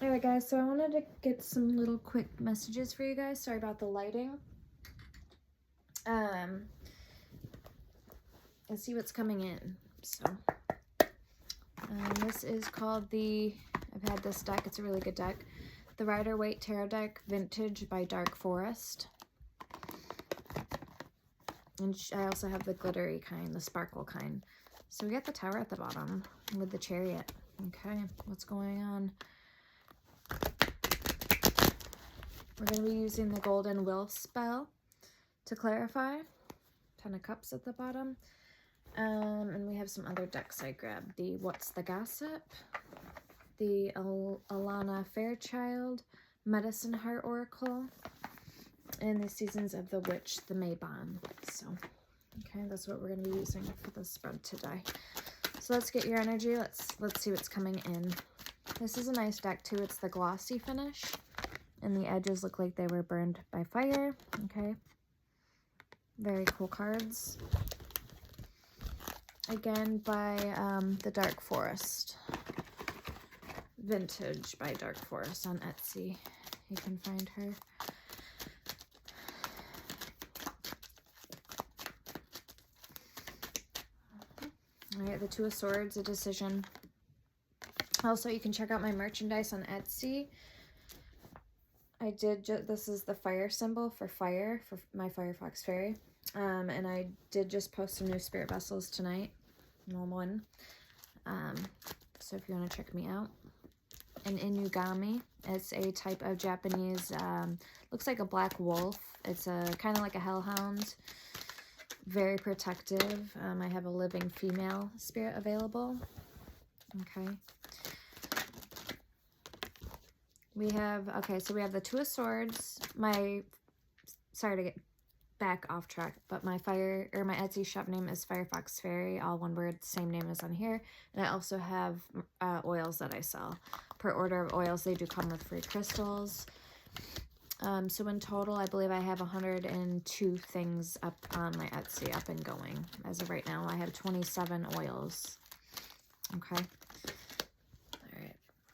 Alright guys, so I wanted to get some little quick messages for you guys. Sorry about the lighting. Let's see what's coming in. So, this is called I've had this deck, it's a really good deck. The Rider-Waite Tarot Deck Vintage by Dark Forest. And I also have the glittery kind, the sparkle kind. So we got the Tower at the bottom with the Chariot. Okay, what's going on? We're going to be using the Golden Will spell to clarify. 10 of Cups at the bottom. And we have some other decks I grabbed. The What's the Gossip? The Alana Fairchild Medicine Heart Oracle. And the Seasons of the Witch, the Maybon. So, okay, that's what we're going to be using for the spread today. So let's get your energy. Let's see what's coming in. This is a nice deck too. It's the glossy finish. And the edges look like they were burned by fire. Okay. Very cool cards. Again, by the Dark Forest. Vintage by Dark Forest on Etsy. You can find her. Alright, the Two of Swords, a decision. Also, you can check out my merchandise on Etsy. This is the fire symbol for fire, for my Firefox Fairy. And I did just post some new spirit vessels tonight. Normal one. So if you want to check me out. An Inugami. It's a type of Japanese, looks like a black wolf. It's kind of like a hellhound. Very protective. I have a living female spirit available. Okay. So we have the Two of Swords. Sorry to get back off track, but my Etsy shop name is Firefox Fairy, all one word, same name as on here. And I also have oils that I sell. Per order of oils, they do come with free crystals. So in total, I believe I have 102 things up on my Etsy, up and going. As of right now, I have 27 oils. Okay.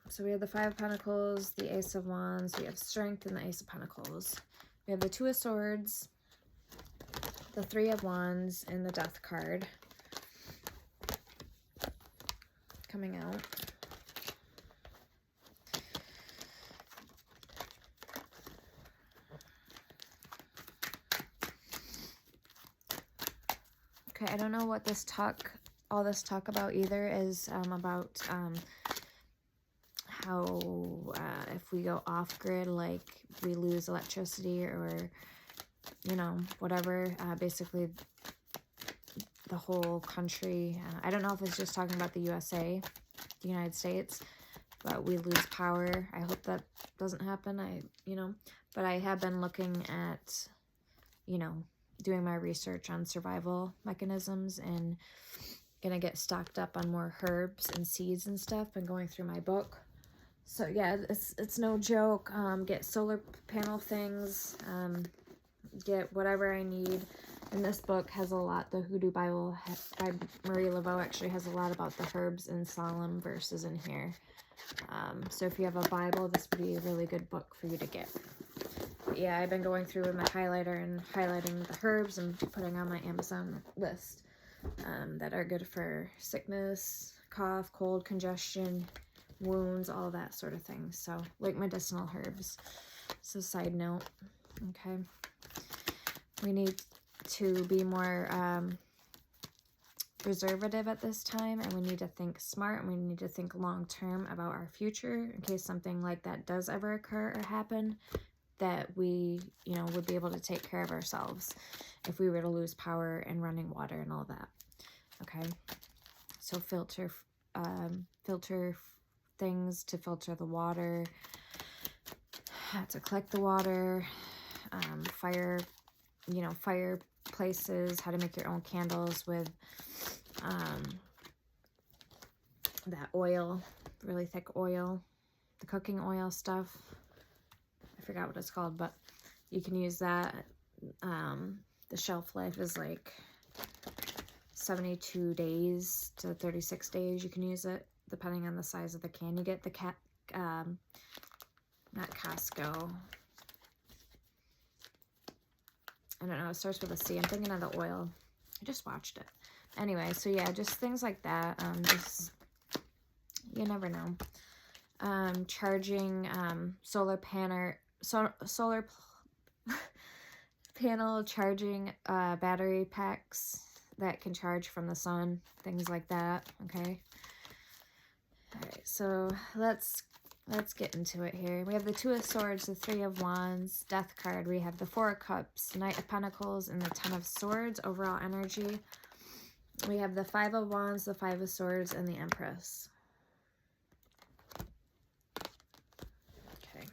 So we have the Five of Pentacles, the Ace of Wands, we have Strength, and the Ace of Pentacles. We have the Two of Swords, the Three of Wands, and the Death card coming out. Okay, I don't know what all this talk about either is about how if we go off grid, like we lose electricity or, you know, whatever, basically the whole country, I don't know if it's just talking about the USA, the United States, but we lose power. I hope that doesn't happen, but I have been looking at, doing my research on survival mechanisms and gonna get stocked up on more herbs and seeds and stuff and going through my book. So yeah, it's no joke. Get solar panel things, get whatever I need. And this book has a lot. The Hoodoo Bible by Marie Laveau actually has a lot about the herbs and solemn verses in here. So if you have a Bible, this would be a really good book for you to get. But yeah, I've been going through with my highlighter and highlighting the herbs and putting on my Amazon list that are good for sickness, cough, cold, congestion, wounds, all that sort of thing. So like medicinal herbs. So side note. Okay, we need to be more preservative at this time, and we need to think smart, and we need to think long term about our future in case something like that does ever occur or happen, that we would be able to take care of ourselves if we were to lose power and running water and all that. Okay, so filter things to filter the water, to collect the water, fireplaces, how to make your own candles with that oil, really thick oil, the cooking oil stuff. I forgot what it's called, but you can use that. The shelf life is like 72 days to 36 days. You can use it depending on the size of the can. You get the not Costco. I don't know, it starts with a C. I'm thinking of the oil. I just watched it. Anyway, so yeah, just things like that. Just, you never know. Charging solar panel charging battery packs that can charge from the sun, things like that. Okay. All right, so let's get into it here. We have the Two of Swords, the Three of Wands, Death card. We have the Four of Cups, Knight of Pentacles, and the Ten of Swords, overall energy. We have the Five of Wands, the Five of Swords, and the Empress. Okay.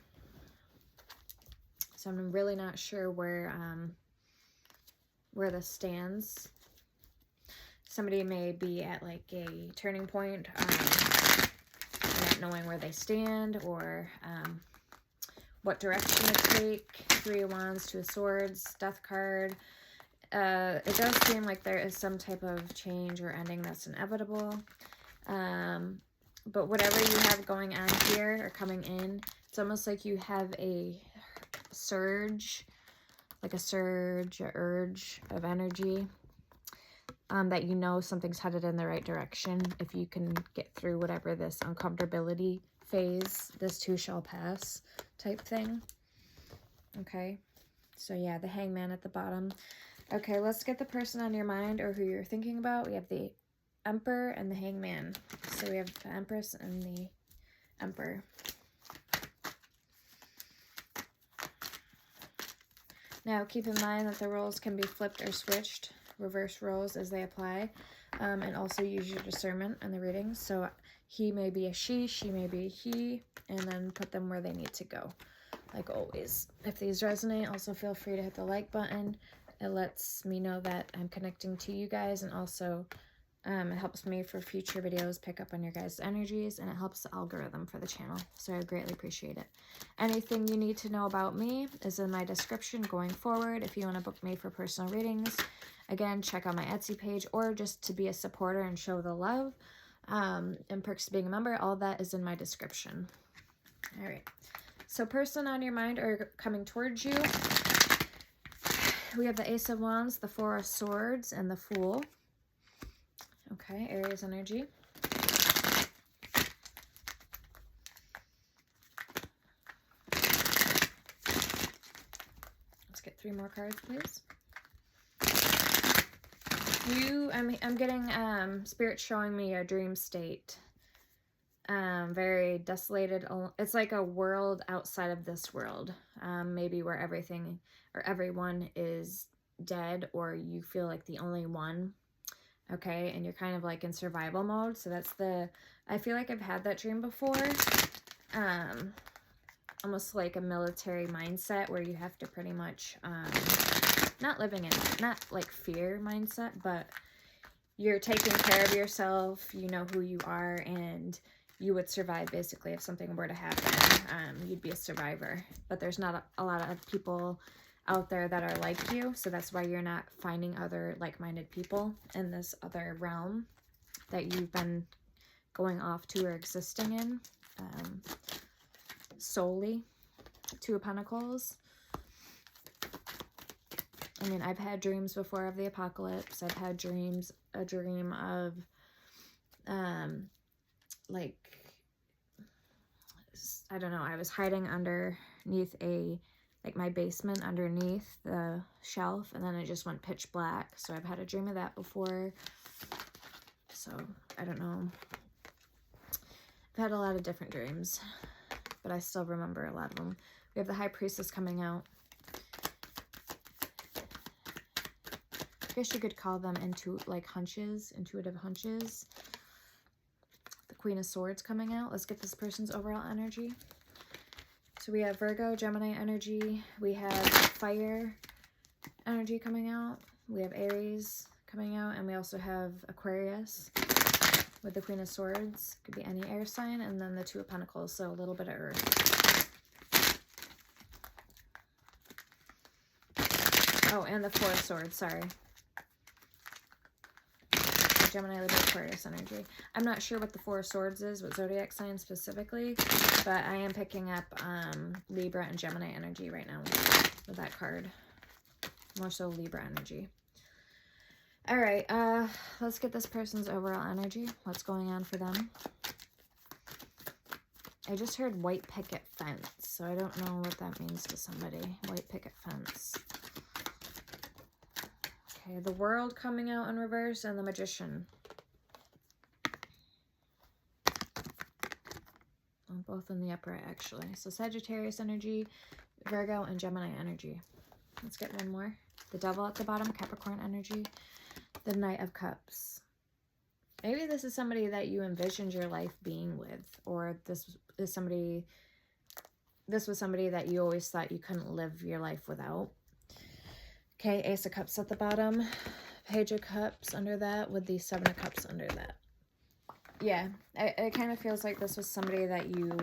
So I'm really not sure where this stands. Somebody may be at like a turning point, not knowing where they stand or what direction to take. Three of Wands, Two of Swords, Death card. It does seem like there is some type of change or ending that's inevitable. But whatever you have going on here or coming in, it's almost like you have a surge, like a surge, a urge of energy. That you know something's headed in the right direction. If you can get through whatever this uncomfortability phase, this too shall pass type thing. Okay, so yeah, the Hangman at the bottom. Okay, let's get the person on your mind or who you're thinking about. We have the Emperor and the Hangman. So we have the Empress and the Emperor. Now keep in mind that the roles can be flipped or switched. Reverse roles as they apply, and also use your discernment in the readings. So he may be a she may be a he, and then put them where they need to go, like always. If these resonate, also feel free to hit the like button. It lets me know that I'm connecting to you guys, and also it helps me for future videos pick up on your guys' energies, and it helps the algorithm for the channel, so I greatly appreciate it. Anything you need to know about me is in my description going forward. If you want to book me for personal readings, again, check out my Etsy page, or just to be a supporter and show the love, and perks to being a member, all that is in my description. All right, so person on your mind or coming towards you, we have the Ace of Wands, the Four of Swords, and the Fool. Okay, Aries energy. Let's get 3 more cards, please. I'm getting Spirit showing me a dream state. Very desolated. It's like a world outside of this world. Maybe where everything or everyone is dead, or you feel like the only one. Okay, and you're kind of like in survival mode. So that's I feel like I've had that dream before. Almost like a military mindset where you have to pretty much, not living in, not like fear mindset, but you're taking care of yourself, you know who you are, and you would survive basically if something were to happen. You'd be a survivor, but there's not a lot of people out there that are like you, so that's why you're not finding other like-minded people in this other realm that you've been going off to or existing in solely. Two of Pentacles. I mean, I've had dreams before of the apocalypse. I've had a dream of like, I don't know, I was hiding underneath like my basement underneath the shelf, and then it just went pitch black. So I've had a dream of that before. So I don't know. I've had a lot of different dreams, but I still remember a lot of them. We have the High Priestess coming out. I guess you could call them intuitive hunches. The Queen of Swords coming out. Let's get this person's overall energy. So we have Virgo, Gemini energy. We have fire energy coming out. We have Aries coming out. And we also have Aquarius with the Queen of Swords. Could be any air sign. And then the Two of Pentacles. So a little bit of Earth. Oh, and the Four of Swords. Sorry. Gemini, Libra, Aquarius energy. I'm not sure what the Four of Swords is, what zodiac sign specifically, but I am picking up Libra and Gemini energy right now with that card. More so Libra energy. All right, let's get this person's overall energy. What's going on for them? I just heard white picket fence, so I don't know what that means to somebody. White picket fence. Okay, the World coming out in reverse and the Magician. Both in the upright, actually. So Sagittarius energy, Virgo, and Gemini energy. Let's get one more. The Devil at the bottom, Capricorn energy. The Knight of Cups. Maybe this is somebody that you envisioned your life being with, or this was somebody that you always thought you couldn't live your life without. Okay, Ace of Cups at the bottom, Page of Cups under that, with the Seven of Cups under that. Yeah, it kind of feels like this was somebody that you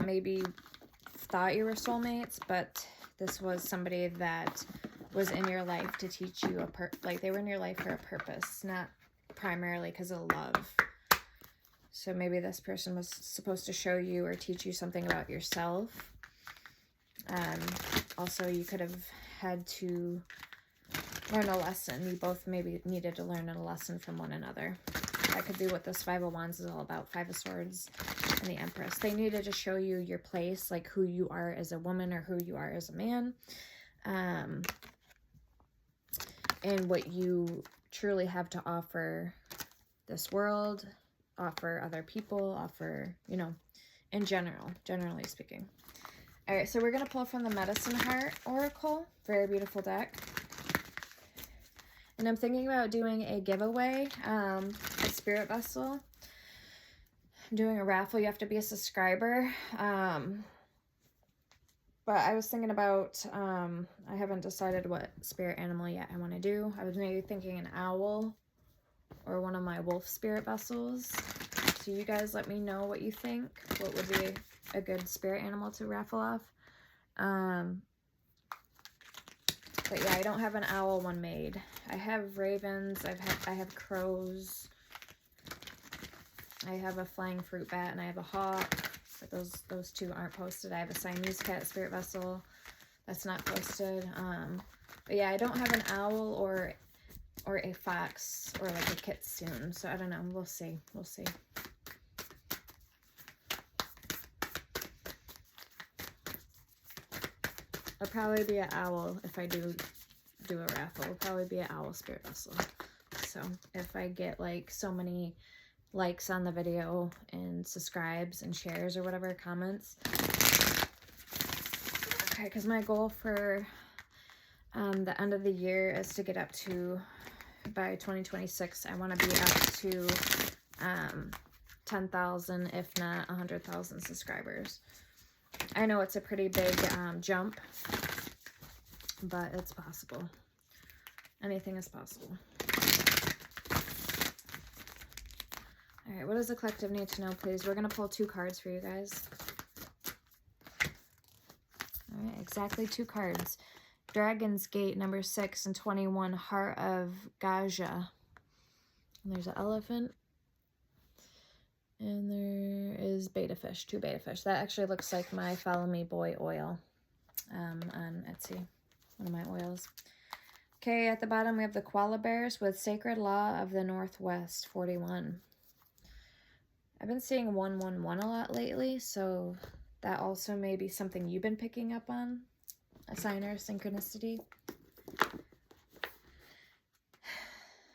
maybe thought you were soulmates, but this was somebody that was in your life to teach you like they were in your life for a purpose, not primarily because of love. So maybe this person was supposed to show you or teach you something about yourself. Also, you could have had to learn a lesson. You both maybe needed to learn a lesson from one another. That could be what this Five of Wands is all about. Five of Swords and the Empress. They needed to show you your place, like who you are as a woman or who you are as a man. And what you truly have to offer this world, offer other people, offer, you know, in generally speaking. All right, so we're going to pull from the Medicine Heart Oracle. Very beautiful deck. And I'm thinking about doing a giveaway, a spirit vessel. I'm doing a raffle. You have to be a subscriber. But I was thinking about, I haven't decided what spirit animal yet I want to do. I was maybe thinking an owl or one of my wolf spirit vessels. So you guys let me know what you think. What would be a good spirit animal to raffle off. But yeah, I don't have an owl one made. I have ravens, I have crows, I have a flying fruit bat, and I have a hawk. But those two aren't posted. I have a Siamese cat spirit vessel that's not posted. But yeah, I don't have an owl or a fox or like a kitsune. So I don't know. We'll see. We'll see. It'll probably be an owl if I do a raffle. It'll probably be an owl spirit vessel. So if I get like so many likes on the video and subscribes and shares or whatever, comments. Okay, because my goal for the end of the year is to get up to, by 2026, I want to be up to 10,000, if not 100,000 subscribers. I know it's a pretty big jump, but it's possible. Anything is possible. All right, what does the collective need to know, please? We're going to pull 2 cards for you guys. All right, exactly 2 cards. Dragon's Gate, number 6 and 21, Heart of Gaja. And there's an elephant. And there is betta fish, 2 betta fish. That actually looks like my Follow Me Boy oil on Etsy, one of my oils. Okay, at the bottom we have the koala bears with Sacred Law of the Northwest, 41. I've been seeing 111 a lot lately, so that also may be something you've been picking up on, a sign or a synchronicity.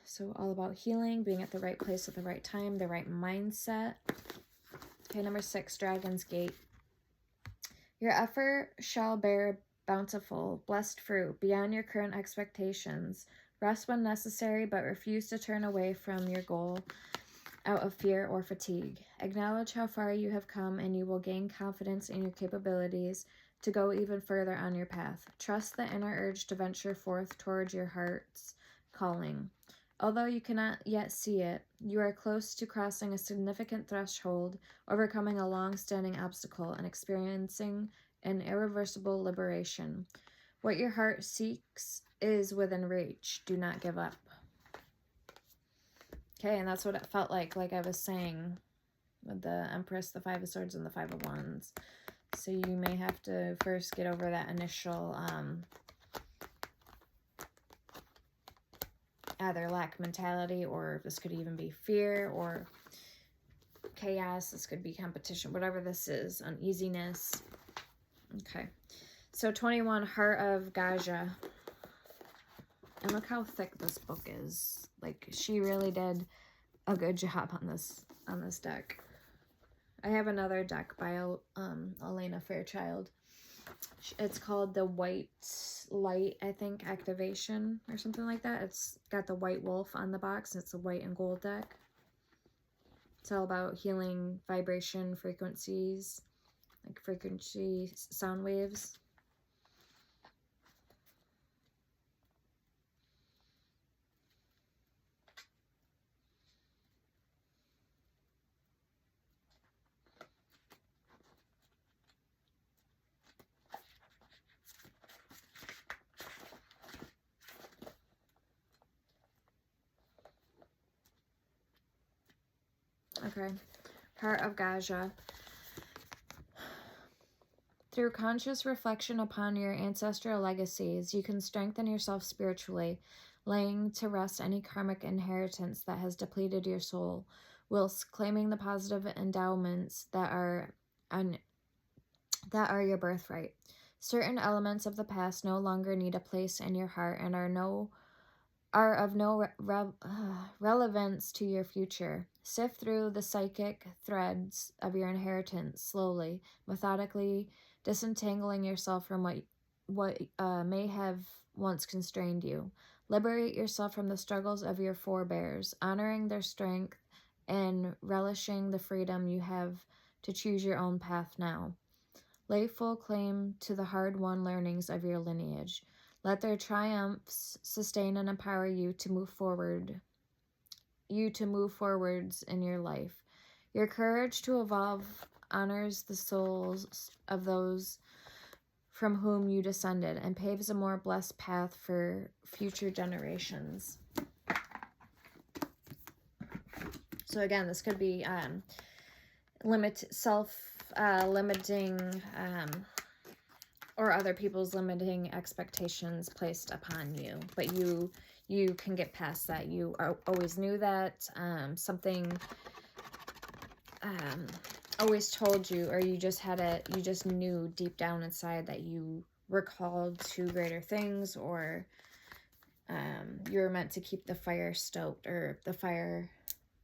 So all about healing, being at the right place at the right time, the right mindset. Okay, number 6, Dragon's Gate. Your effort shall bear bountiful, blessed fruit beyond your current expectations. Rest when necessary, but refuse to turn away from your goal out of fear or fatigue. Acknowledge how far you have come, and you will gain confidence in your capabilities to go even further on your path. Trust the inner urge to venture forth towards your heart's calling. Although you cannot yet see it, you are close to crossing a significant threshold, overcoming a long-standing obstacle, and experiencing an irreversible liberation. What your heart seeks is within reach. Do not give up. Okay, and that's what it felt like I was saying, with the Empress, the Five of Swords, and the Five of Wands. So you may have to first get over that initial either lack mentality, or this could even be fear or chaos. This could be competition, whatever this is, uneasiness. Okay. So 21, Heart of Gaja. And look how thick this book is. Like, she really did a good job on this deck. I have another deck by Elena Fairchild. It's called the White Light, I think, Activation or something like that. It's got the white wolf on the box. It's a white and gold deck. It's all about healing vibration frequencies, like frequency sound waves. Okay, Heart of Gaja. Through conscious reflection upon your ancestral legacies, you can strengthen yourself spiritually, laying to rest any karmic inheritance that has depleted your soul, whilst claiming the positive endowments that are your birthright. Certain elements of the past no longer need a place in your heart and are of no relevance to your future. Sift through the psychic threads of your inheritance slowly, methodically, disentangling yourself from what may have once constrained you. Liberate yourself from the struggles of your forebears, honoring their strength and relishing the freedom you have to choose your own path now. Lay full claim to the hard-won learnings of your lineage. Let their triumphs sustain and empower you to move forwards in your life. Your courage to evolve honors the souls of those from whom you descended and paves a more blessed path for future generations. So again, this could be self-limiting or other people's limiting expectations placed upon you, but you can get past that. You always knew that. Something always told you, or you just knew deep down inside that you were called to greater things, or you were meant to keep the fire stoked, or the fire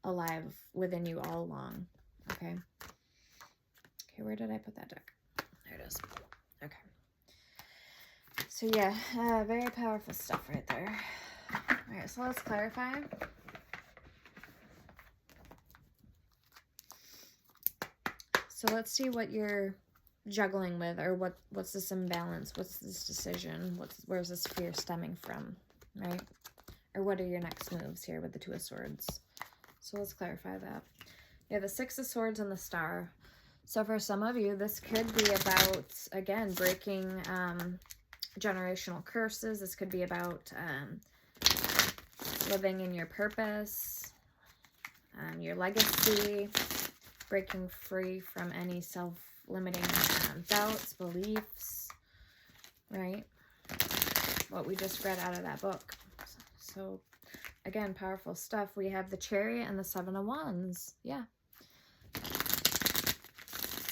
alive within you all along. Okay, where did I put that deck? There it is. Okay. So yeah, very powerful stuff right there. All right, so let's clarify. So let's see what you're juggling with, or what's this imbalance? What's this decision? Where's this fear stemming from, right? Or what are your next moves here with the Two of Swords? So let's clarify that. You have the Six of Swords and the Star. So for some of you, this could be about, again, breaking generational curses. This could be about living in your purpose, your legacy, breaking free from any self-limiting doubts, beliefs, right? What we just read out of that book. So again, powerful stuff. We have the Chariot and the Seven of Wands. Yeah.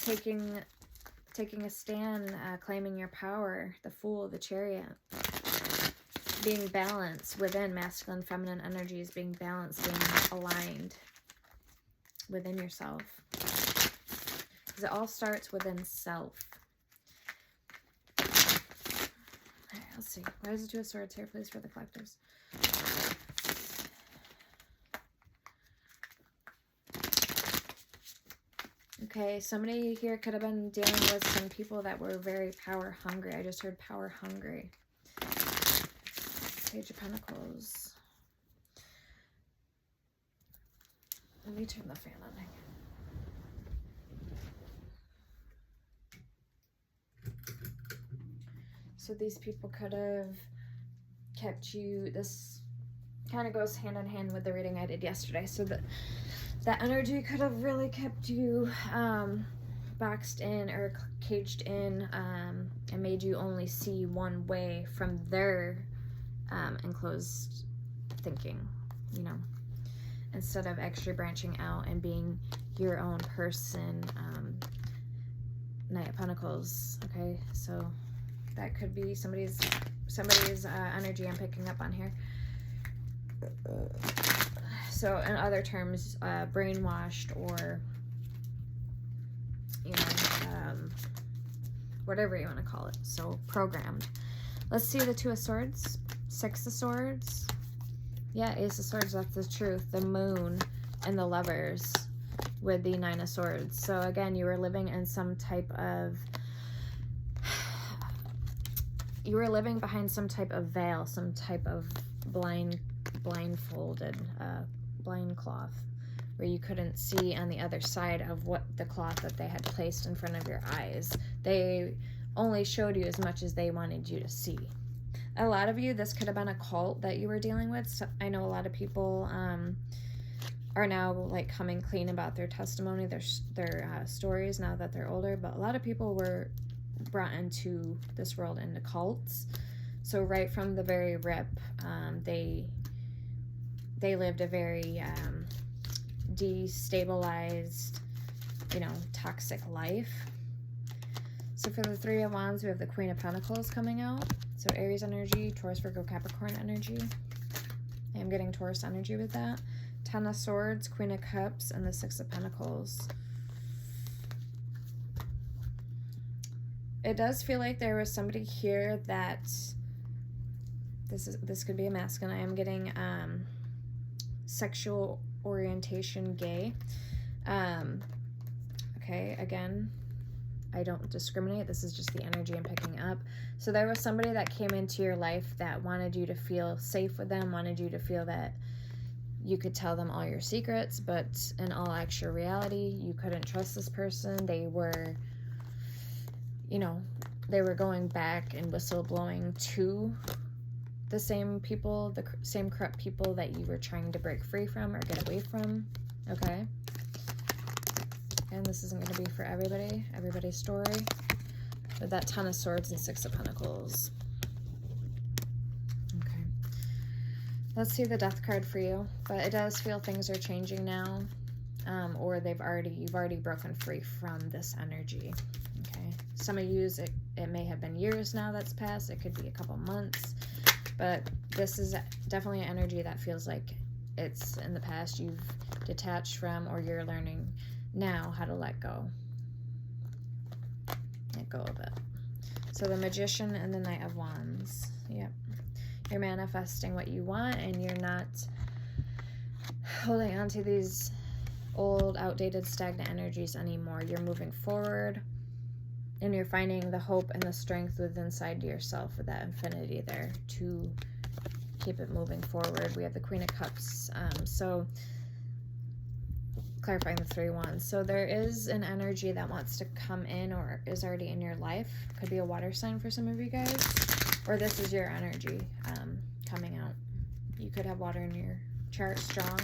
Taking a stand, claiming your power, the Fool, the Chariot. Being balanced within masculine, feminine energies, being balanced, being aligned within yourself. Because it all starts within self. All right, let's see. Why is the Two of Swords here, please, for the collectives? Okay, somebody here could have been dealing with some people that were very power hungry. I just heard power hungry. Page of Pentacles. Let me turn the fan on again. So So these people could have kept you, this kind of goes hand in hand with the reading I did yesterday. So that energy could have really kept you boxed in or caged in, and made you only see one way from their enclosed thinking, you know, instead of actually branching out and being your own person. Knight of Pentacles. Okay, so that could be somebody's energy I'm picking up on here. So in other terms, brainwashed, or, you know, whatever you want to call it. So programmed. Let's see the Two of Swords, Six of Swords. Yeah, Ace of Swords, that's the truth. The Moon and the Lovers with the Nine of Swords. So again, you were living in some type of, you were living behind some type of veil, some type of blindfolded, blind cloth, where you couldn't see on the other side of what the cloth that they had placed in front of your eyes. They only showed you as much as they wanted you to see. A lot of you, this could have been a cult that you were dealing with. So I know a lot of people are now like coming clean about their testimony, their stories now that they're older, but a lot of people were brought into this world into cults. So right from the very rip, they lived a very destabilized, you know, toxic life. So for the Three of Wands, we have the Queen of Pentacles coming out. So Aries energy, Taurus, Virgo, Capricorn energy. I'm getting Taurus energy with that. Ten of Swords, Queen of Cups, and the Six of Pentacles. It does feel like there was somebody here that this could be a masculine. I am getting sexual orientation gay. Okay, again, I don't discriminate. This is just the energy I'm picking up. So there was somebody that came into your life that wanted you to feel safe with them, wanted you to feel that you could tell them all your secrets, but in all actual reality, you couldn't trust this person. They were, you know, they were going back and whistleblowing to the same people, the same corrupt people that you were trying to break free from or get away from. Okay. And this isn't going to be for everybody's story. With that Ten of Swords and Six of Pentacles. Okay. Let's see the Death card for you. But it does feel things are changing now. Or you've already broken free from this energy. Okay. Some of you, it may have been years now that's passed. It could be a couple months. But this is definitely an energy that feels like it's in the past you've detached from, or you're learning now how to let go. Let go of it. So the Magician and the Knight of Wands. Yep. You're manifesting what you want, and you're not holding on to these old, outdated, stagnant energies anymore. You're moving forward, and you're finding the hope and the strength within inside yourself with that infinity there to keep it moving forward. We have the Queen of Cups. So clarifying the Three of Wands. So there is an energy that wants to come in or is already in your life. Could be a water sign for some of you guys. Or this is your energy coming out. You could have water in your chart strong.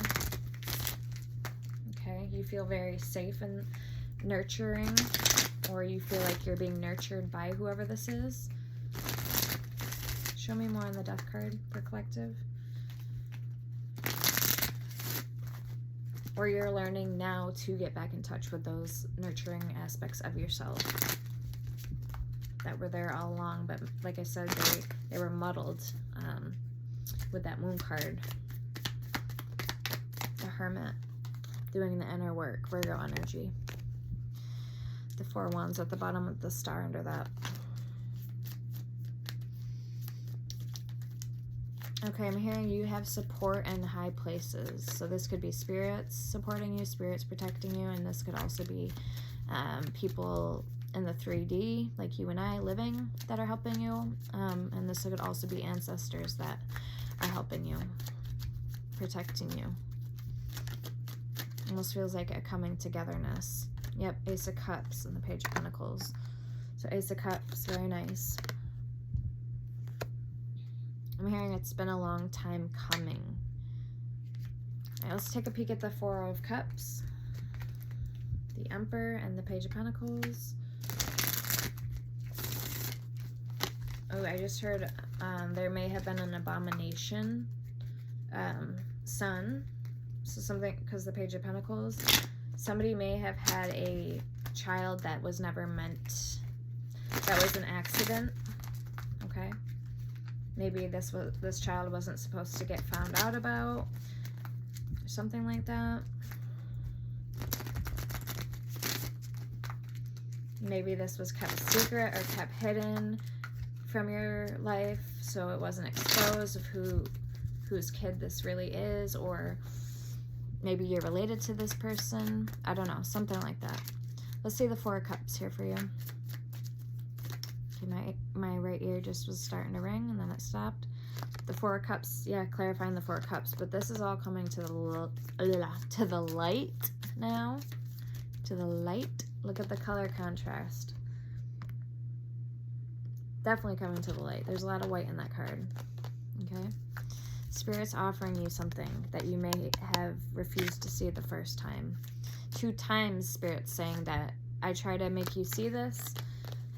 Okay. You feel very safe and nurturing. Or you feel like you're being nurtured by whoever this is. Show me more on the Death card for collective. Or you're learning now to get back in touch with those nurturing aspects of yourself that were there all along. But like I said, they were muddled with that Moon card. The Hermit, doing the inner work, Virgo energy. The Four of Wands at the bottom with the star under that. Okay, I'm hearing you have support in high places. So this could be spirits supporting you, spirits protecting you, and this could also be people in the 3D, like you and I, living, that are helping you. And this could also be ancestors that are helping you, protecting you. Almost feels like a coming togetherness. Yep, Ace of Cups and the Page of Pentacles. So Ace of Cups, very nice. I'm hearing it's been a long time coming. All right, let's take a peek at the Four of Cups, the Emperor, and the Page of Pentacles. Oh, I just heard there may have been an abomination son. So something, because the Page of Pentacles, somebody may have had a child that was never meant, that was an accident. Okay, maybe this child wasn't supposed to get found out about, or something like that. Maybe this was kept secret or kept hidden from your life, so it wasn't exposed of whose kid this really is, or maybe you're related to this person. I don't know, something like that. Let's see the Four of Cups here for you. Okay, my right ear just was starting to ring and then it stopped. The Four of Cups, yeah, clarifying the Four of Cups, but this is all coming to the light now. To the light. Look at the color contrast. Definitely coming to the light. There's a lot of white in that card. Okay. Spirit's offering you something that you may have refused to see the first time. 2 times Spirit's saying that I try to make you see this,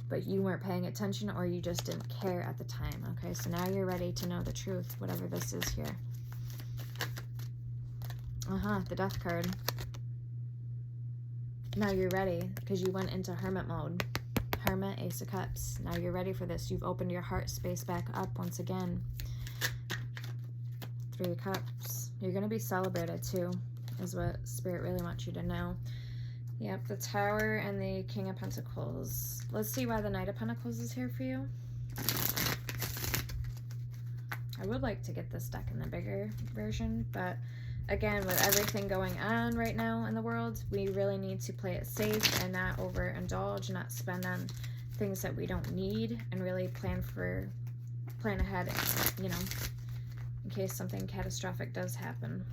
but you weren't paying attention or you just didn't care at the time. Okay, so now you're ready to know the truth, whatever this is here. The Death card. Now you're ready because you went into hermit mode. Hermit, Ace of Cups. Now you're ready for this. You've opened your heart space back up once again. 3 of Cups. You're going to be celebrated too, is what Spirit really wants you to know. Yep, the Tower and the King of Pentacles. Let's see why the Knight of Pentacles is here for you. I would like to get this deck in the bigger version, but again, with everything going on right now in the world, we really need to play it safe and not overindulge, not spend on things that we don't need, and really plan ahead, you know, in case something catastrophic does happen.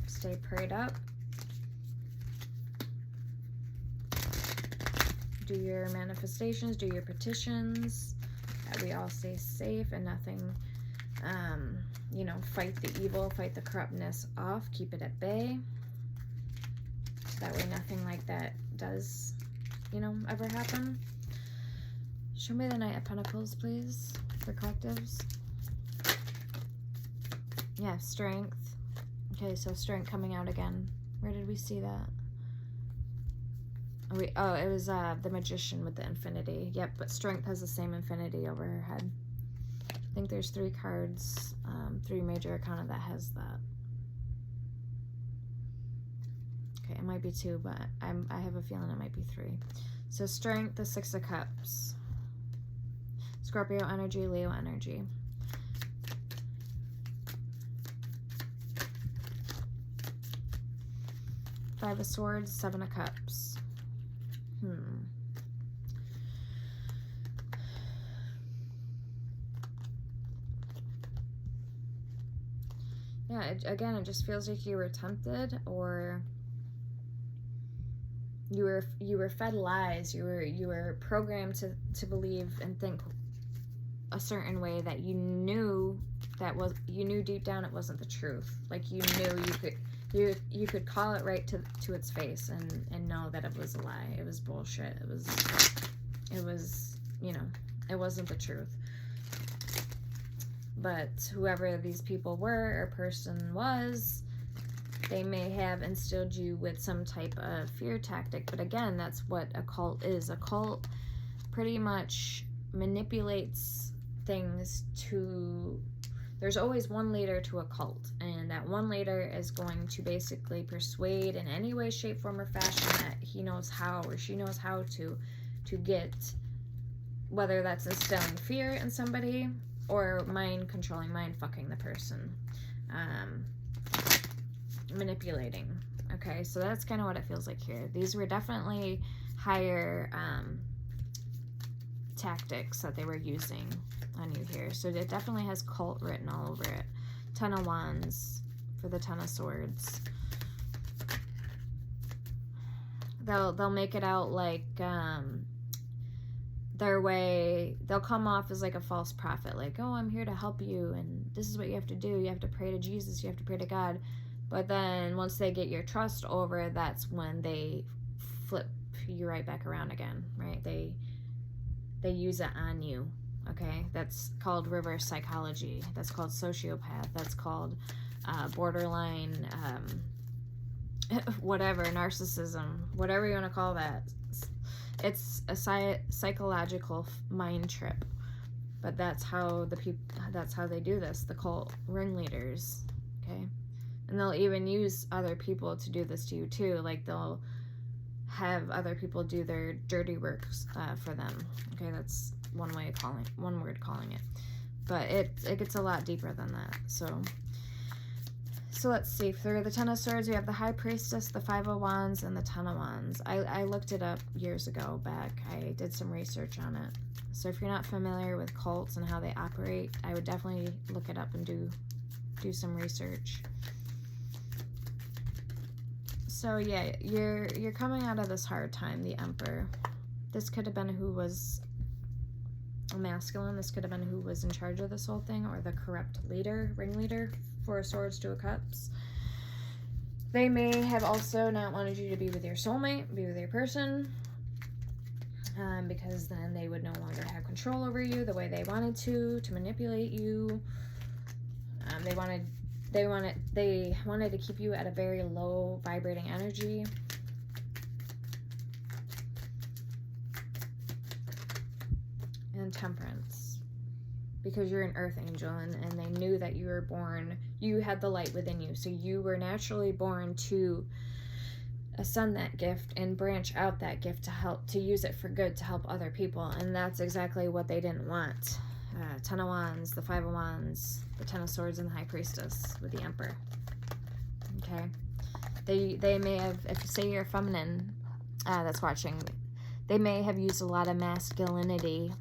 Stay prayed up. Do your manifestations, do your petitions, that we all stay safe and nothing, you know, fight the evil, fight the corruptness off, keep it at bay. That way nothing like that does, you know, ever happen. Show me the Knight of Pentacles, please, for collectives. Yeah, Strength. Okay, so Strength coming out again. Where did we see that? Oh, it was the Magician with the infinity. Yep, but Strength has the same infinity over her head. I think there's 3 cards, 3 major arcana that has that. Okay, it might be 2, but I have a feeling it might be 3. So Strength, the 6 of Cups. Scorpio energy, Leo energy. Five of Swords, 7 of Cups. Yeah, again, it just feels like you were tempted, or you were fed lies. You were programmed to believe and think a certain way that you knew deep down it wasn't the truth. Like you knew you could call it right to its face and know that it was a lie. It was bullshit. It was, you know, it wasn't the truth. But whoever these people were or person was, they may have instilled you with some type of fear tactic. But again, that's what a cult is. A cult pretty much manipulates things to... There's always one leader to a cult, and that one leader is going to basically persuade in any way, shape, form, or fashion that he knows how or she knows how to get, whether that's instilling fear in somebody or mind controlling, mind fucking the person, manipulating. Okay, so that's kind of what it feels like here. These were definitely higher tactics that they were using on you here. So it definitely has cult written all over it. 10 of Wands for the Ten of Swords. They'll make it out like their way, they'll come off as like a false prophet, like, oh, I'm here to help you, and this is what you have to do. You have to pray to Jesus, you have to pray to God. But then once they get your trust over, that's when they flip you right back around again, right? They use it on you, okay? That's called reverse psychology. That's called sociopath. That's called borderline, whatever, narcissism, whatever you want to call that. It's a psychological mind trip. But that's how they do this, the cult ringleaders, okay? And they'll even use other people to do this to you too. Like, they'll have other people do their dirty work for them. Okay, that's one word calling it. But it gets a lot deeper than that. So let's see. For the Ten of Swords, we have the High Priestess, the Five of Wands, and the Ten of Wands. I looked it up years ago back. I did some research on it. So if you're not familiar with cults and how they operate, I would definitely look it up and do some research. So yeah, you're coming out of this hard time, the Emperor. This could have been who was a masculine. This could have been who was in charge of this whole thing, or the corrupt leader, ringleader, Four of Swords, Two of Cups. They may have also not wanted you to be with your soulmate, be with your person, because then they would no longer have control over you the way they wanted to manipulate you. They wanted to keep you at a very low vibrating energy. And Temperance, because you're an earth angel, and they knew that you were born, you had the light within you, so you were naturally born to ascend that gift and branch out that gift to use it for good, to help other people. And that's exactly what they didn't want. Ten of Wands, the Five of Wands, the Ten of Swords, and the High Priestess with the Emperor. Okay, they may have, if say you're feminine that's watching, they may have used a lot of masculinity,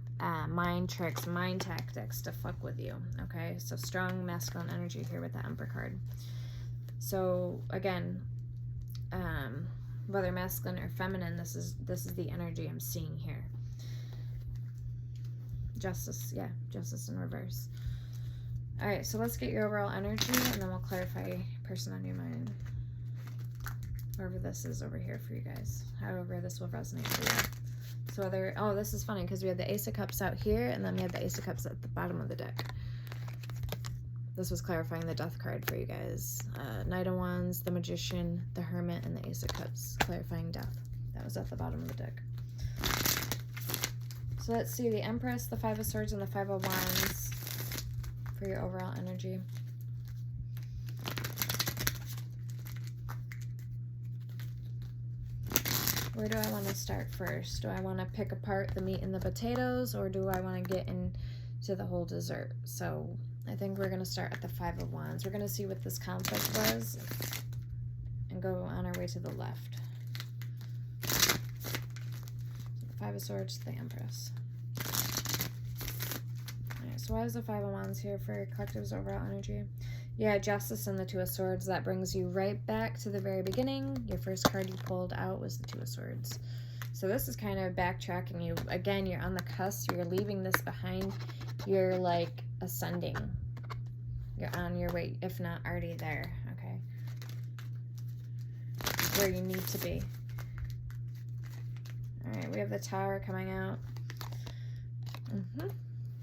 mind tricks, mind tactics to fuck with you. Okay, so strong masculine energy here with the Emperor card. So again, whether masculine or feminine, this is the energy I'm seeing here. Justice, yeah, Justice in reverse. All right, so let's get your overall energy, and then we'll clarify person on your mind. Wherever this is over here for you guys, however this will resonate for you. So this is funny because we had the Ace of Cups out here, and then we had the Ace of Cups at the bottom of the deck. This was clarifying the Death card for you guys. Knight of Wands, the Magician, the Hermit, and the Ace of Cups, clarifying death. That was at the bottom of the deck. So let's see the Empress, the Five of Swords, and the Five of Wands for your overall energy. Where do I want to start first? Do I want to pick apart the meat and the potatoes, or do I want to get into the whole dessert? So I think we're going to start at the Five of Wands. We're going to see what this conflict was and go on our way to the left. Five of Swords to the Empress. Alright, so why is the Five of Wands here for collective's overall energy? Yeah, Justice and the Two of Swords. That brings you right back to the very beginning. Your first card you pulled out was the Two of Swords. So this is kind of backtracking you. Again, you're on the cusp. You're leaving this behind. You're like ascending. You're on your way, if not already there, okay? Where you need to be. Alright, we have the Tower coming out.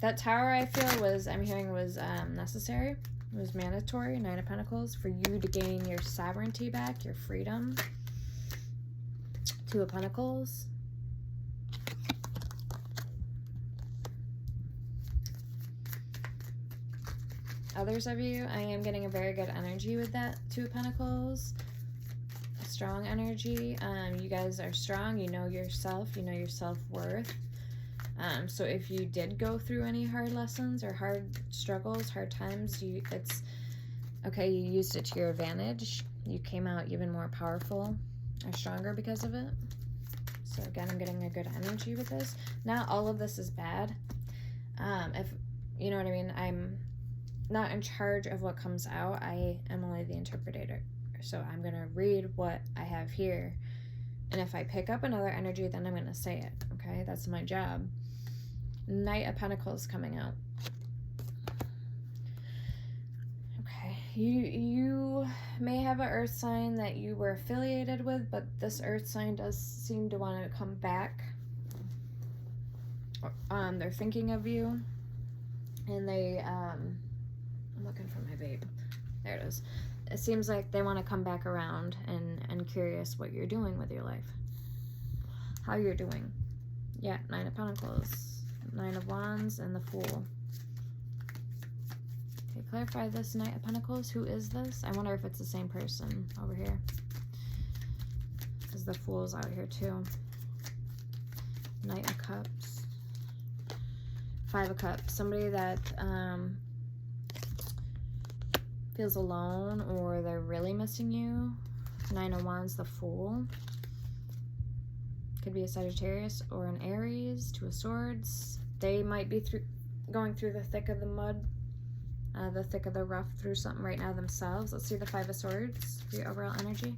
That Tower, I feel, I'm hearing was necessary. It was mandatory, Nine of Pentacles, for you to gain your sovereignty back, your freedom. Two of Pentacles. Others of you, I am getting a very good energy with that Two of Pentacles. A strong energy. You guys are strong. You know yourself. You know your self-worth. So if you did go through any hard lessons or hard struggles, hard times, it's okay. You used it to your advantage. You came out even more powerful or stronger because of it. So again, I'm getting a good energy with this. Not all of this is bad. If you know what I mean, not in charge of what comes out. I am only the interpreter. So I'm going to read what I have here. And if I pick up another energy, then I'm going to say it. Okay, that's my job. Knight of Pentacles coming out. Okay, you may have an earth sign that you were affiliated with, but this earth sign does seem to want to come back. They're thinking of you, and they, I'm looking for my babe. There it is. It seems like they want to come back around and curious what you're doing with your life. How you're doing. Yeah, 9 of Pentacles, 9 of Wands, and the Fool. Okay, clarify this Knight of Pentacles. Who is this? I wonder if it's the same person over here. Because the Fool's out here too. Knight of Cups. 5 of Cups. Somebody that feels alone, or they're really missing you. 9 of Wands, the Fool. Could be a Sagittarius or an Aries. 2 of Swords. They might be going through the thick of the mud, the thick of the rough, through something right now themselves. Let's see the 5 of Swords for your overall energy.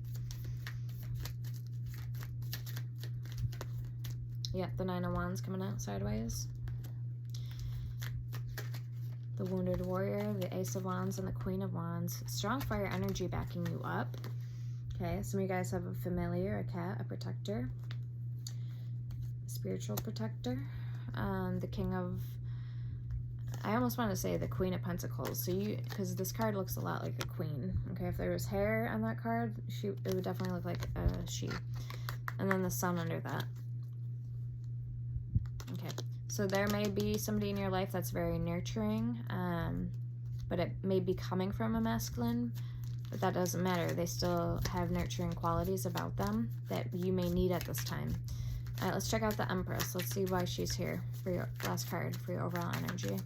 Yeah, the 9 of Wands coming out sideways. The Wounded Warrior, the Ace of Wands, and the Queen of Wands. Strong fire energy backing you up. Okay, some of you guys have a familiar, a cat, a protector, a spiritual protector. The King of, I almost want to say the Queen of Pentacles. So you, because this card looks a lot like a queen. Okay, if there was hair on that card, it would definitely look like a she. And then the Sun under that. Okay, so there may be somebody in your life that's very nurturing, but it may be coming from a masculine, but that doesn't matter. They still have nurturing qualities about them that you may need at this time. All right, let's check out the Empress. Let's see why she's here for your last card for your overall energy.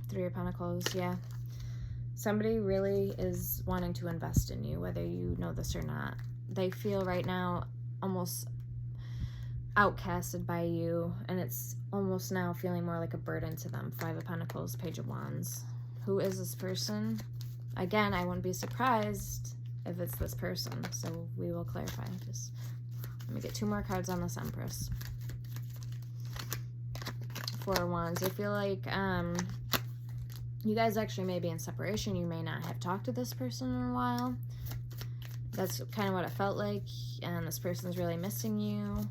3 of Pentacles, yeah. Somebody really is wanting to invest in you, whether you know this or not. They feel right now almost outcasted by you, and it's almost now feeling more like a burden to them. 5 of Pentacles, Page of Wands. Who is this person? Again, I wouldn't be surprised if it's this person, so we will clarify. Just let me get 2 more cards on this Empress. 4 of Wands. I feel like you guys actually may be in separation. You may not have talked to this person in a while. That's kind of what it felt like, and this person's really missing you.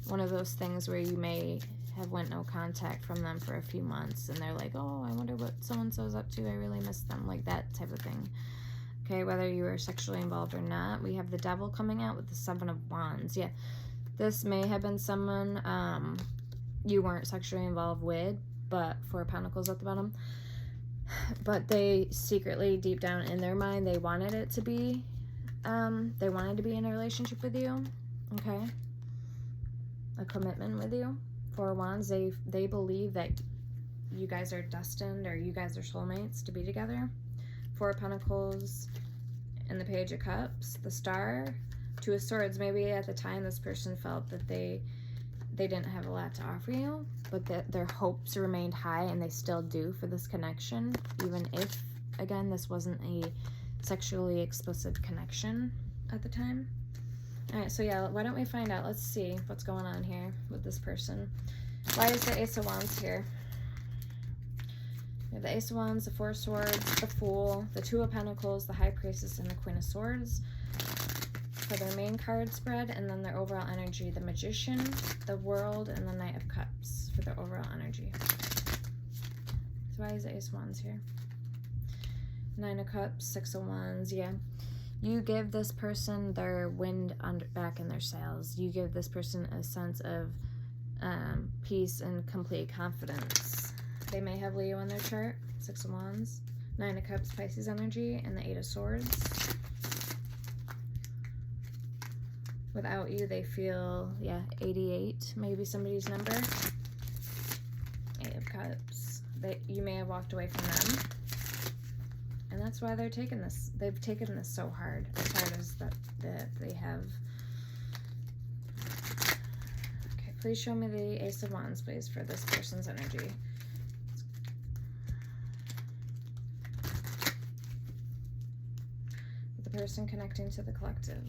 One of those things where you may have went no contact from them for a few months, and they're like, oh, I wonder what so-and-so's up to. I really miss them. Like that type of thing. Okay, whether you are sexually involved or not. We have the Devil coming out with the 7 of Wands. Yeah, this may have been someone you weren't sexually involved with, but 4 of Pentacles at the bottom. But they secretly, deep down in their mind, they wanted it to be, they wanted to be in a relationship with you. Okay, a commitment with you. 4 of Wands, they believe that you guys are destined, or you guys are soulmates to be together. 4 of Pentacles and the Page of Cups, the Star, 2 of Swords. Maybe at the time this person felt that they didn't have a lot to offer you, but that their hopes remained high, and they still do for this connection, even if, again, this wasn't a sexually explicit connection at the time. All right, so yeah, why don't we find out? Let's see what's going on here with this person. Why is the Ace of Wands here? We have the Ace of Wands, the 4 of Swords, the Fool, the 2 of Pentacles, the High Priestess, and the Queen of Swords for their main card spread, and then their overall energy, the Magician, the World, and the Knight of Cups for their overall energy. So why is the Ace of Wands here? 9 of Cups, 6 of Wands, yeah. You give this person their wind back in their sails. You give this person a sense of peace and complete confidence. They may have Leo in their chart, 6 of Wands, 9 of Cups, Pisces energy, and the 8 of Swords. Without you, they feel, yeah, 88, maybe somebody's number. 8 of Cups. You may have walked away from them. And that's why they're taking this. They've taken this so hard as that they have. Okay, please show me the Ace of Wands, please, for this person's energy. person connecting to the collective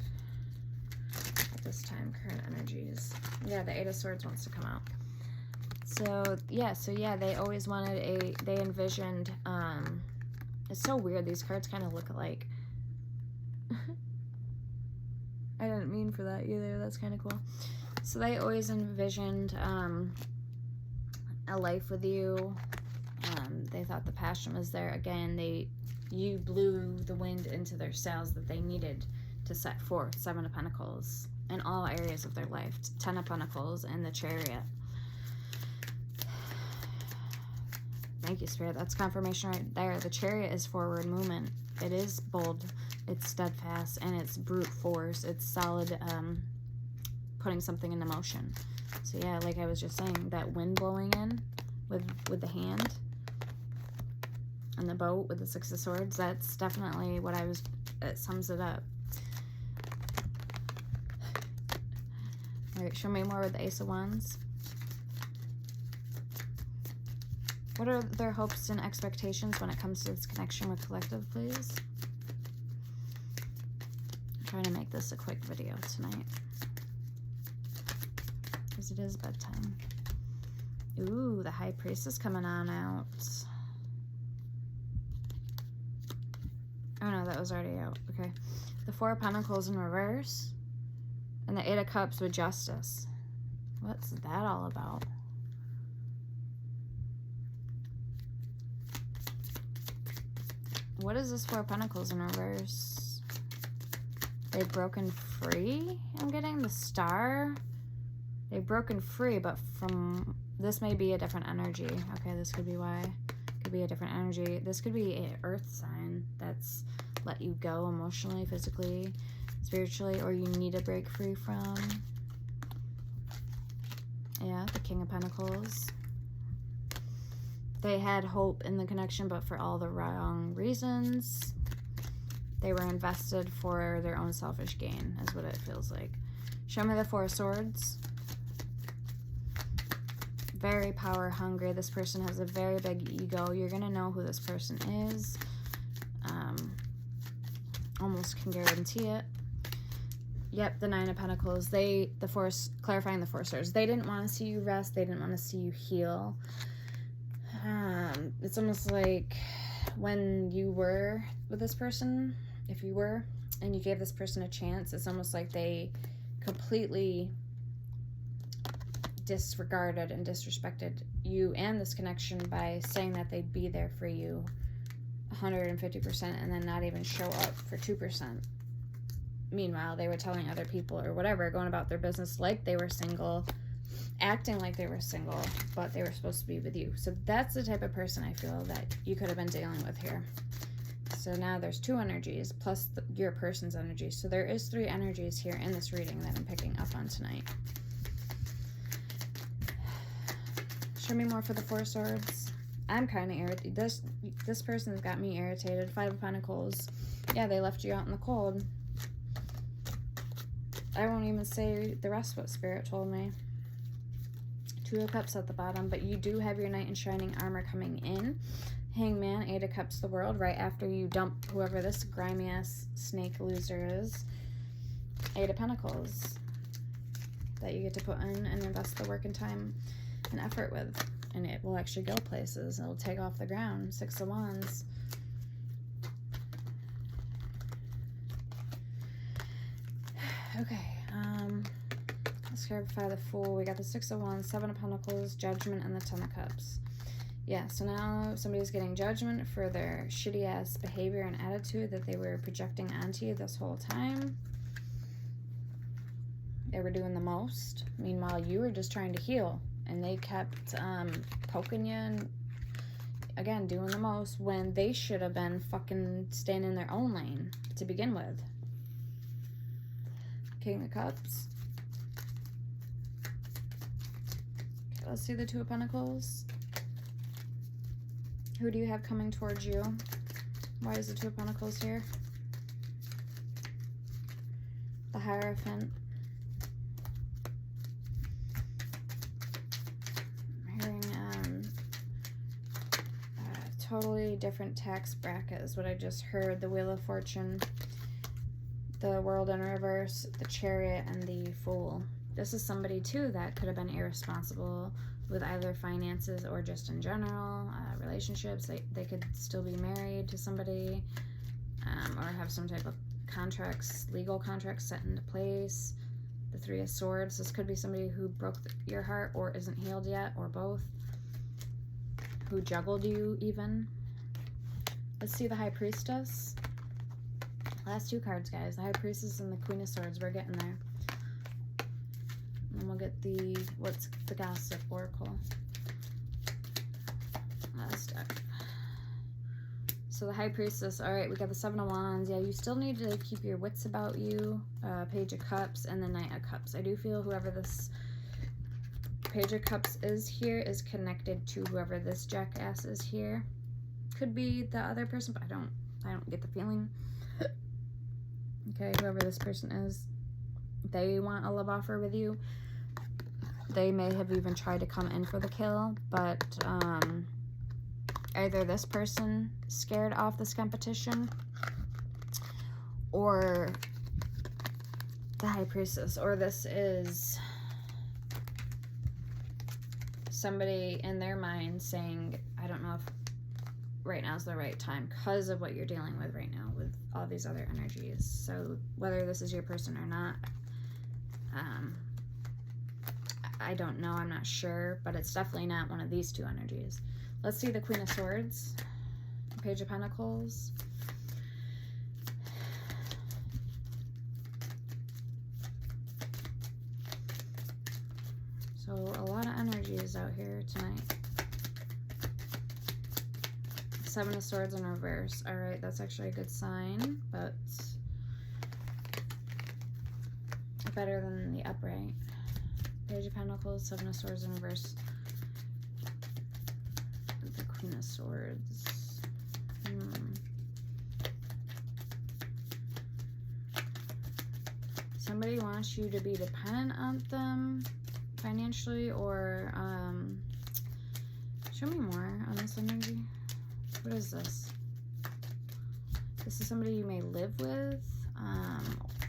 at this time, current energies. Yeah, the Eight of Swords wants to come out. So yeah, they always wanted they envisioned, it's so weird, these cards kind of look alike. I didn't mean for that either, that's kind of cool. So they always envisioned a life with you. They thought the passion was there. Again, you blew the wind into their sails that they needed to set forth. Seven of Pentacles in all areas of their life. Ten of Pentacles and the Chariot. Thank you, Spirit. That's confirmation right there. The Chariot is forward movement. It is bold. It's steadfast. And it's brute force. It's solid, putting something into motion. So yeah, like I was just saying, that wind blowing in with the hand and the boat with the Six of Swords, that's definitely what it sums it up. All right, show me more with the Ace of Wands. What are their hopes and expectations when it comes to this connection with collective, please? I'm trying to make this a quick video tonight, because it is bedtime. Ooh, the High Priestess coming on out. Oh no, that was already out. Okay. The Four of Pentacles in reverse. And the Eight of Cups with Justice. What's that all about? What is this Four of Pentacles in reverse? They've broken free, I'm getting the Star. They've broken free, but from... This may be a different energy. Okay, this could be why. Could be a different energy. This could be an earth sign that's let you go emotionally, physically, spiritually, or you need to break free from. Yeah, the King of Pentacles. They had hope in the connection, but for all the wrong reasons. They were invested for their own selfish gain, is what it feels like. Show me the Four of Swords. Very power hungry. This person has a very big ego. You're going to know who this person is. Almost can guarantee it. Yep, the Nine of Pentacles. Clarifying the Four of Swords. They didn't want to see you rest. They didn't want to see you heal. It's almost like when you were with this person, if you were, and you gave this person a chance, it's almost like they completely disregarded and disrespected you and this connection by saying that they'd be there for you 150% and then not even show up for 2%. Meanwhile, they were telling other people or whatever, going about their business like they were single, acting like they were single, but they were supposed to be with you. So that's the type of person I feel that you could have been dealing with here. So now there's two energies plus your person's energy. So there is three energies here in this reading that I'm picking up on tonight. Show me more for the Four of Swords. I'm kind of irritated. This person's got me irritated. Five of Pentacles. Yeah, they left you out in the cold. I won't even say the rest of what Spirit told me. Two of Cups at the bottom, but you do have your Knight in Shining Armor coming in. Hangman, Eight of Cups, the World, right after you dump whoever this grimy-ass snake loser is. Eight of Pentacles that you get to put in and invest the work and time and effort with, and it will actually go places. It'll take off the ground. Six of Wands. Okay, let's clarify the Fool. We got the Six of Wands, Seven of Pentacles, Judgment, and the Ten of Cups. Yeah, so now somebody's getting judgment for their shitty ass behavior and attitude that they were projecting onto you this whole time. They were doing the most. Meanwhile, you were just trying to heal. And they kept poking you and, again, doing the most when they should have been fucking staying in their own lane to begin with. King of Cups. Okay, let's see the Two of Pentacles. Who do you have coming towards you? Why is the Two of Pentacles here? The Hierophant. Totally different tax bracket is what I just heard. The Wheel of Fortune. The World in reverse, the Chariot, and the Fool. This is somebody too that could have been irresponsible with either finances or just in general, relationships. They could still be married to somebody, or have some type of contracts, legal contracts set into place. The Three of Swords. This could be somebody who broke your heart or isn't healed yet, or both. Who juggled you even. Let's see the High Priestess. Last two cards, guys. The High Priestess and the Queen of Swords. We're getting there. And we'll get the, what's the Gossip Oracle. Last deck. So the High Priestess, all right, we got the Seven of Wands. Yeah, you still need to keep your wits about you. Page of Cups and the Knight of Cups. I do feel whoever this Page of Cups is here is connected to whoever this jackass is here. Could be the other person, but I don't get the feeling. Okay, whoever this person is, they want a love offer with you. They may have even tried to come in for the kill, but either this person scared off this competition, or the High Priestess, or this is somebody in their mind saying, I don't know if right now is the right time because of what you're dealing with right now with all these other energies. So whether this is your person or not, I don't know, I'm not sure, but it's definitely not one of these two energies. Let's see the Queen of Swords, Page of Pentacles. So a lot of energies out here tonight. Seven of Swords in reverse. All right, that's actually a good sign, but better than the upright. Page of Pentacles, Seven of Swords in reverse. The Queen of Swords. Somebody wants you to be dependent on them financially, or show me more on this energy. What is this? This is somebody you may live with,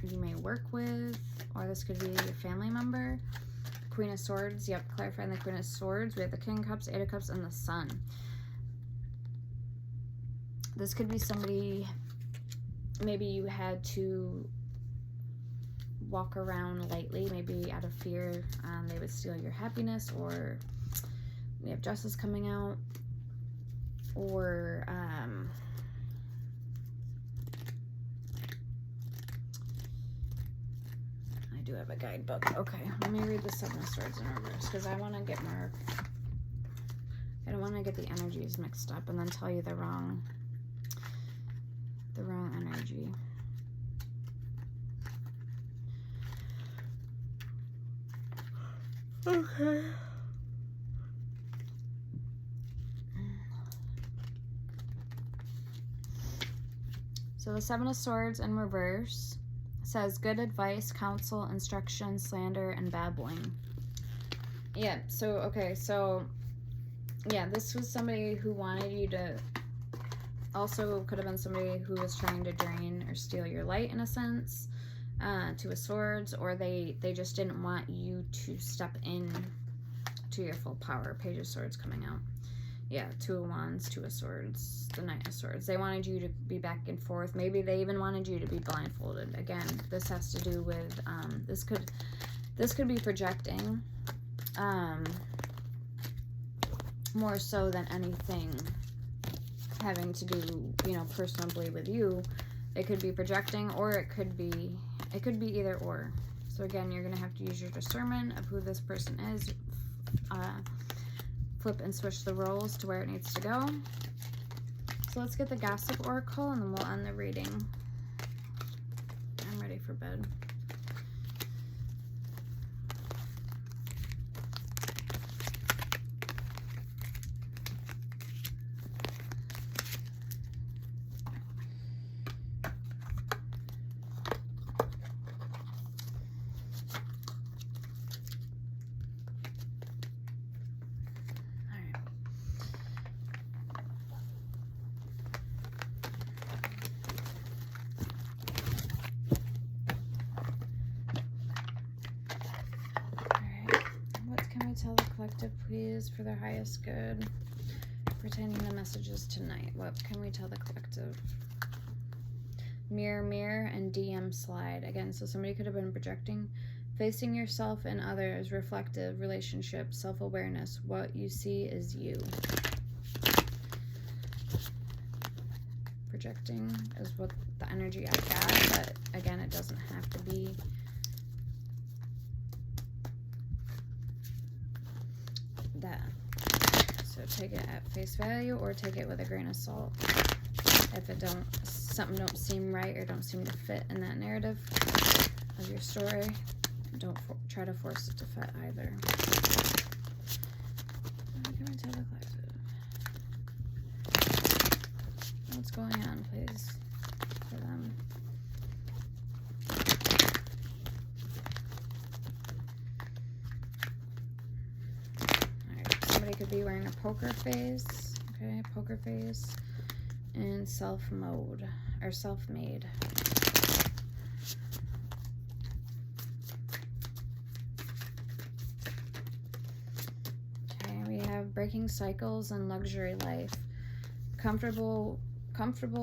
you may work with, or this could be a family member. Queen of Swords, yep, clarifying the Queen of Swords. We have the King of Cups, Eight of Cups, and the Sun. This could be somebody, maybe you had to walk around lightly, maybe out of fear they would steal your happiness, or we have Justice coming out, or I do have a guidebook. Okay, let me read the Seven of Swords in reverse because I want to get more, I don't want to get the energies mixed up and then tell you the wrong energy. Okay. So the Seven of Swords in reverse says good advice, counsel, instruction, slander, and babbling. Yeah, so, okay, so, yeah, this was somebody who wanted you to, also could have been somebody who was trying to drain or steal your light in a sense, Two of Swords, or they just didn't want you to step in to your full power. Page of Swords coming out. Yeah, Two of Wands, Two of Swords, the Knight of Swords. They wanted you to be back and forth. Maybe they even wanted you to be blindfolded. Again, this has to do with, this could be projecting, more so than anything having to do, you know, personally with you. It could be projecting, or it could be either or. So again, you're going to have to use your discernment of who this person is, flip and switch the roles to where it needs to go. So let's get the Gossip Oracle and then we'll end the reading. I'm ready for bed. we tell the collective, please, for their highest good? Pertaining to messages tonight. What can we tell the collective? Mirror, mirror, and DM slide. Again, so somebody could have been projecting. Facing yourself and others, reflective, relationship, self-awareness. What you see is you. Projecting is what the energy I got, but again, it doesn't have to be. That. So take it at face value or take it with a grain of salt. If it something don't seem right or don't seem to fit in that narrative of your story, don't try to force it to fit either. What can I tell the collective? What's going on, please, for them? Alright, somebody could be wearing a poker face. Okay, poker face. And self-mode, or self-made. Okay, we have breaking cycles and luxury life. Comfortable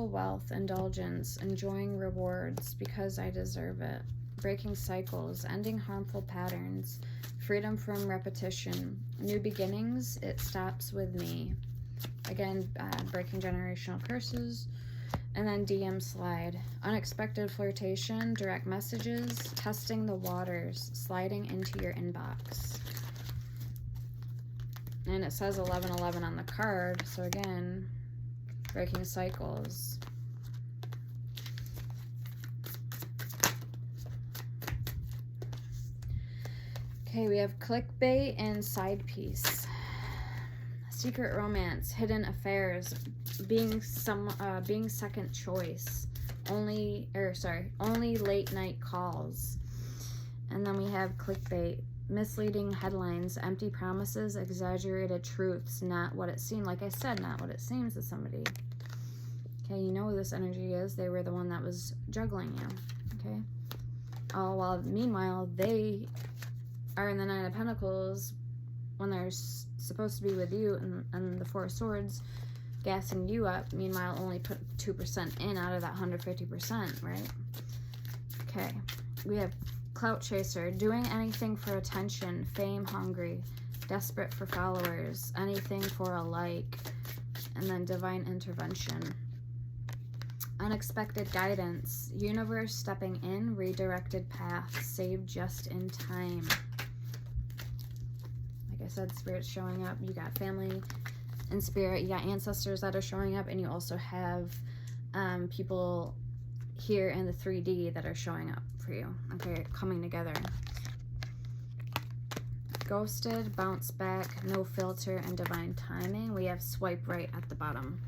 wealth, indulgence, enjoying rewards because I deserve it. Breaking cycles, ending harmful patterns, freedom from repetition, new beginnings, it stops with me. Again, breaking generational curses. And then DM slide. Unexpected flirtation, direct messages, testing the waters, sliding into your inbox. And it says 1111 on the card. So again, breaking cycles. Okay, we have clickbait and side piece. Secret romance, hidden affairs, being second choice, only late night calls. And then we have clickbait, misleading headlines, empty promises, exaggerated truths, not what it seemed. Like I said, not what it seems to somebody. Okay, you know who this energy is. They were the one that was juggling you. Okay. Oh, while meanwhile they are in the Nine of Pentacles when they're supposed to be with you, and the Four of Swords gassing you up. Meanwhile, only put 2% in out of that 150%, right? Okay, we have clout chaser, doing anything for attention, fame hungry, desperate for followers, anything for a like, and then divine intervention. Unexpected guidance, universe stepping in, redirected path, saved just in time. Like I said, spirit's showing up. You got family in spirit, you got ancestors that are showing up, and you also have people here in the 3D that are showing up for you. Okay, coming together. Ghosted, bounce back, no filter, and divine timing. We have swipe right at the bottom.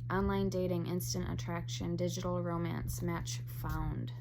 Online dating, instant attraction, digital romance, match found.